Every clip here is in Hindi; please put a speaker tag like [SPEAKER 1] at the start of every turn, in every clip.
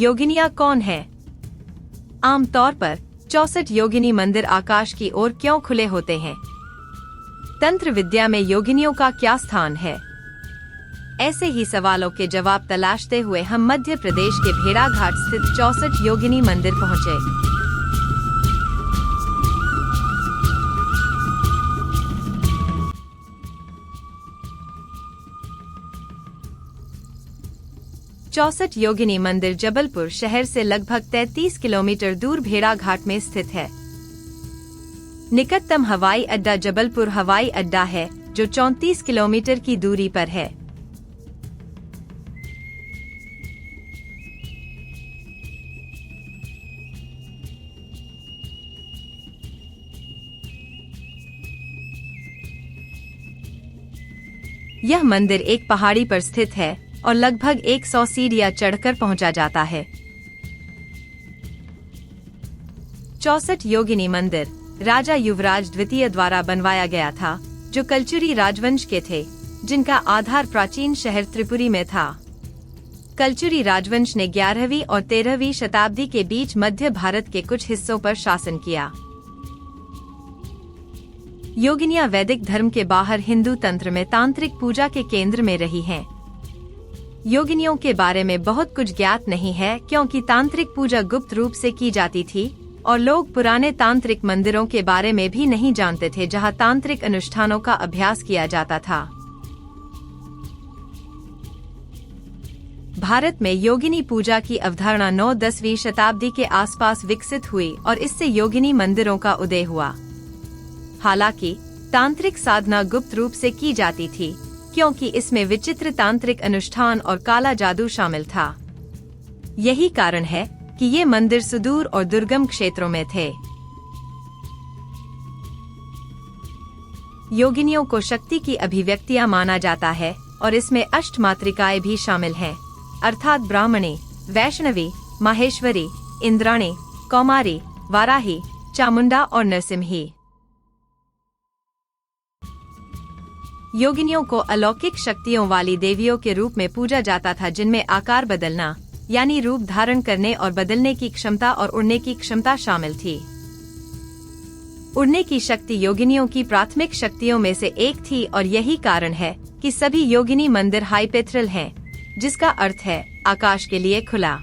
[SPEAKER 1] योगिनियाँ कौन है? आमतौर पर 64 योगिनी मंदिर आकाश की ओर क्यों खुले होते हैं? तंत्र विद्या में योगिनियों का क्या स्थान है? ऐसे ही सवालों के जवाब तलाशते हुए हम मध्य प्रदेश के भेड़ाघाट स्थित 64 योगिनी मंदिर पहुँचे। चौसठ योगिनी मंदिर जबलपुर शहर से लगभग 33 किलोमीटर दूर भेड़ाघाट में स्थित है। निकटतम हवाई अड्डा जबलपुर हवाई अड्डा है, जो 34 किलोमीटर की दूरी पर है। यह मंदिर एक पहाड़ी पर स्थित है और लगभग 100 सीढ़ियां चढ़कर पहुंचा जाता है। 64 योगिनी मंदिर राजा युवराज द्वितीय द्वारा बनवाया गया था, जो कलचुरी राजवंश के थे, जिनका आधार प्राचीन शहर त्रिपुरी में था। कलचुरी राजवंश ने 11वीं और 13वीं शताब्दी के बीच मध्य भारत के कुछ हिस्सों पर शासन किया। योगिनियां वैदिक धर्म के बाहर हिंदू तंत्र में तांत्रिक पूजा के केंद्र में रही हैं। योगिनियों के बारे में बहुत कुछ ज्ञात नहीं है, क्योंकि तांत्रिक पूजा गुप्त रूप से की जाती थी और लोग पुराने तांत्रिक मंदिरों के बारे में भी नहीं जानते थे, जहां तांत्रिक अनुष्ठानों का अभ्यास किया जाता था। भारत में योगिनी पूजा की अवधारणा 9-10वीं शताब्दी के आसपास विकसित हुई और इससे योगिनी मंदिरों का उदय हुआ। हालांकि तांत्रिक साधना गुप्त रूप से की जाती थी, क्योंकि इसमें विचित्र तांत्रिक अनुष्ठान और काला जादू शामिल था। यही कारण है कि ये मंदिर सुदूर और दुर्गम क्षेत्रों में थे। योगिनियों को शक्ति की अभिव्यक्तियां माना जाता है और इसमें अष्टमातृकाएं भी शामिल हैं, अर्थात ब्राह्मणी, वैष्णवी, माहेश्वरी, इंद्राणी, कौमारी, वाराही, चामुंडा और नरसिम्ही। योगिनियों को अलौकिक शक्तियों वाली देवियों के रूप में पूजा जाता था, जिनमें आकार बदलना यानी रूप धारण करने और बदलने की क्षमता और उड़ने की क्षमता शामिल थी। उड़ने की शक्ति योगिनियों की प्राथमिक शक्तियों में से एक थी और यही कारण है कि सभी योगिनी मंदिर हाइपेथरल हैं, जिसका अर्थ है आकाश के लिए खुला।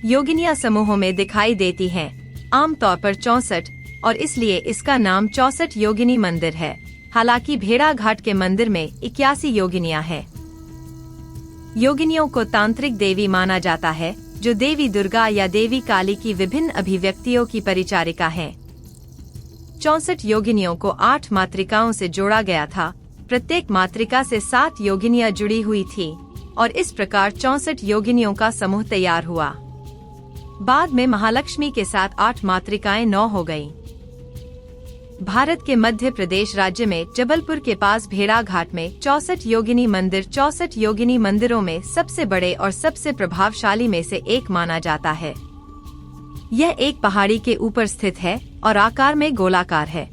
[SPEAKER 1] योगिनियां समूहों में दिखाई देती हैं, आमतौर पर 64, और इसलिए इसका नाम 64 योगिनी मंदिर है। हालांकि भेड़ाघाट के मंदिर में 81 योगिनियां हैं। योगिनियों को तांत्रिक देवी माना जाता है, जो देवी दुर्गा या देवी काली की विभिन्न अभिव्यक्तियों की परिचारिका हैं। 64 योगिनियों को 8 मातृकाओं से जोड़ा गया था। प्रत्येक मातृका से 7 योगिनियां जुड़ी हुई थी और इस प्रकार 64 योगिनियों का समूह तैयार हुआ। बाद में महालक्ष्मी के साथ 8 मातृकाएं 9 हो गईं। भारत के मध्य प्रदेश राज्य में जबलपुर के पास भेड़ाघाट में 64 योगिनी मंदिर 64 योगिनी मंदिरों में सबसे बड़े और सबसे प्रभावशाली में से एक माना जाता है। यह एक पहाड़ी के ऊपर स्थित है और आकार में गोलाकार है।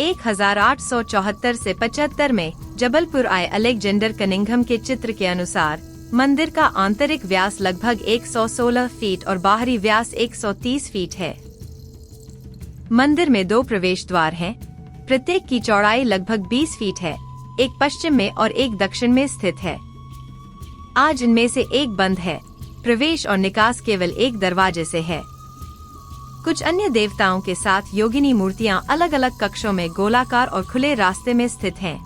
[SPEAKER 1] 1874 से 75 में जबलपुर आए अलेक्जेंडर कनिंघम के चित्र के अनुसार मंदिर का आंतरिक व्यास लगभग 116 फीट और बाहरी व्यास 130 फीट है। मंदिर में 2 प्रवेश द्वार हैं। प्रत्येक की चौड़ाई लगभग 20 फीट है। एक पश्चिम में और एक दक्षिण में स्थित है। आज इनमें से एक बंद है। प्रवेश और निकास केवल एक दरवाजे से है। कुछ अन्य देवताओं के साथ योगिनी मूर्तियां अलग अलग कक्षों में गोलाकार और खुले रास्ते में स्थित हैं।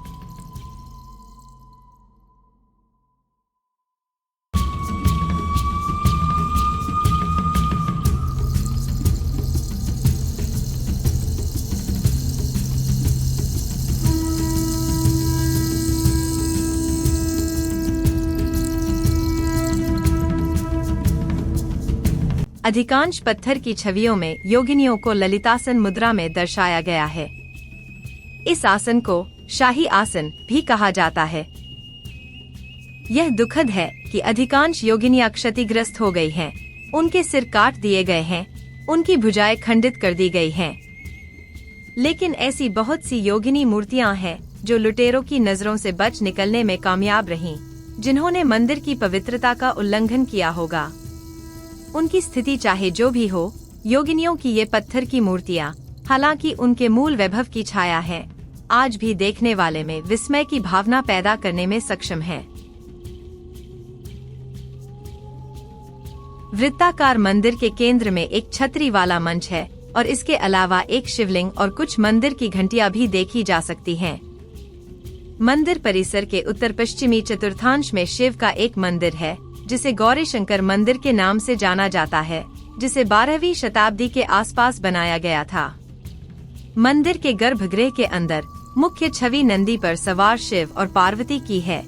[SPEAKER 1] अधिकांश पत्थर की छवियों में योगिनियों को ललितासन मुद्रा में दर्शाया गया है। इस आसन को शाही आसन भी कहा जाता है। यह दुखद है कि अधिकांश योगिनियां क्षतिग्रस्त हो गई हैं। उनके सिर काट दिए गए हैं, उनकी भुजाएं खंडित कर दी गई हैं। लेकिन ऐसी बहुत सी योगिनी मूर्तियां हैं जो लुटेरों की नजरों से बच निकलने में कामयाब रहीं, जिन्होंने मंदिर की पवित्रता का उल्लंघन किया होगा। उनकी स्थिति चाहे जो भी हो, योगिनियों की ये पत्थर की मूर्तियां, हालांकि उनके मूल वैभव की छाया है, आज भी देखने वाले में विस्मय की भावना पैदा करने में सक्षम है। वृत्ताकार मंदिर के केंद्र में एक छतरी वाला मंच है और इसके अलावा एक शिवलिंग और कुछ मंदिर की घंटियां भी देखी जा सकती हैं। मंदिर परिसर के उत्तर पश्चिमी चतुर्थांश में शिव का एक मंदिर है, जिसे गौरी शंकर मंदिर के नाम से जाना जाता है, जिसे 12वीं शताब्दी के आसपास बनाया गया था। मंदिर के गर्भगृह के अंदर मुख्य छवि नंदी पर सवार शिव और पार्वती की है।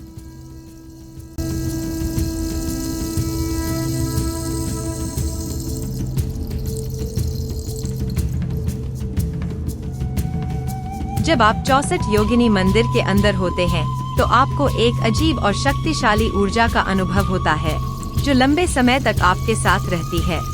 [SPEAKER 1] जब आप 64 योगिनी मंदिर के अंदर होते हैं तो आपको एक अजीब और शक्तिशाली ऊर्जा का अनुभव होता है, जो लंबे समय तक आपके साथ रहती है।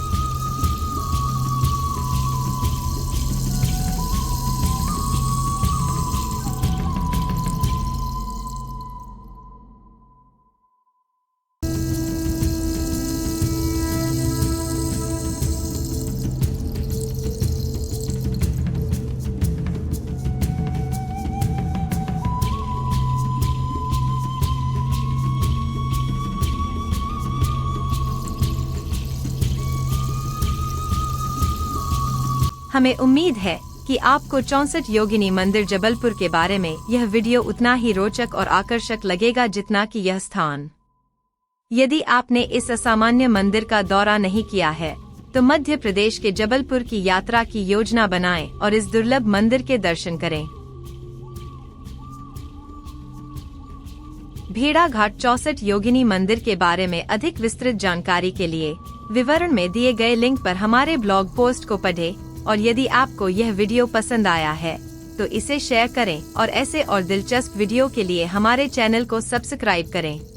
[SPEAKER 1] हमें उम्मीद है कि आपको 64 योगिनी मंदिर जबलपुर के बारे में यह वीडियो उतना ही रोचक और आकर्षक लगेगा जितना कि यह स्थान। यदि आपने इस असामान्य मंदिर का दौरा नहीं किया है तो मध्य प्रदेश के जबलपुर की यात्रा की योजना बनाएं और इस दुर्लभ मंदिर के दर्शन करें। भेड़ाघाट 64 योगिनी मंदिर के बारे में अधिक विस्तृत जानकारी के लिए विवरण में दिए गए लिंक पर हमारे ब्लॉग पोस्ट को पढ़ें। और यदि आपको यह वीडियो पसंद आया है तो इसे शेयर करें और ऐसे और दिलचस्प वीडियो के लिए हमारे चैनल को सब्सक्राइब करें।